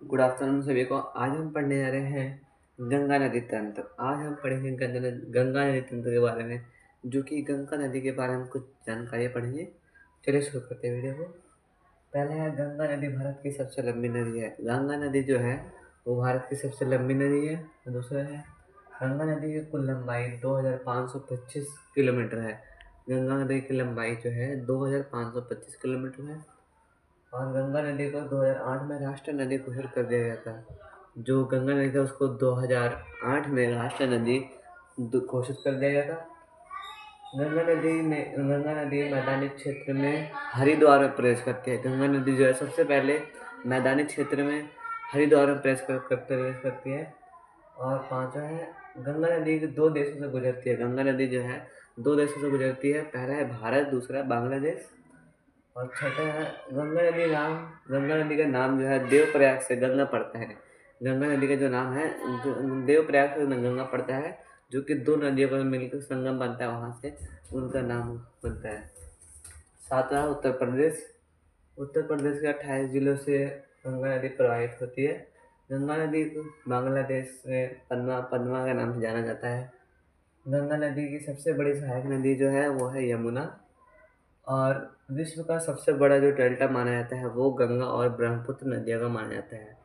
Good afternoon सभी को। आज हम पढ़ने जा रहे हैं गंगा नदी तंत्र। आज हम पढ़ेंगे गंगा नदी तंत्र के बारे में, जो कि गंगा नदी के बारे में कुछ जानकारियाँ पढ़ेंगे। चलिए शुरू करते हैं वीडियो को। पहला है, गंगा नदी भारत की सबसे लंबी नदी है। गंगा नदी जो है वो भारत की सबसे लंबी नदी है। दूसरा है, गंगा नदी की कुल लंबाई 2525 किलोमीटर है। गंगा नदी की लंबाई जो है 2525 किलोमीटर है। और गंगा नदी को 2008 में राष्ट्रीय नदी घोषित कर दिया गया था। जो गंगा नदी था उसको 2008 में राष्ट्रीय नदी घोषित कर दिया गया था। गंगा नदी मैदानी क्षेत्र में हरिद्वार में प्रवेश करती है। गंगा नदी जो है सबसे पहले मैदानी क्षेत्र में हरिद्वार में प्रवेश करती है। और पांचवा है, गंगा नदी दो देशों से गुजरती है। गंगा नदी जो है दो देशों से गुजरती है। पहला है भारत, दूसरा है बांग्लादेश। और छठा है, गंगा नदी का नाम जो है देवप्रयाग से गंगा पड़ता है। गंगा नदी का जो नाम है देवप्रयाग से गंगा पड़ता है, जो कि दो नदियों का मिलकर संगम बनता है, वहाँ से उनका नाम बनता है। सातवां, उत्तर प्रदेश। उत्तर प्रदेश के 28 जिलों से गंगा नदी प्रवाहित होती है। गंगा नदी को बांग्लादेश में पद्मा के नाम से जाना जाता है। गंगा नदी की सबसे बड़ी सहायक नदी जो है वो है यमुना। और विश्व का सबसे बड़ा जो डेल्टा माना जाता है वो गंगा और ब्रह्मपुत्र नदियों का माना जाता है।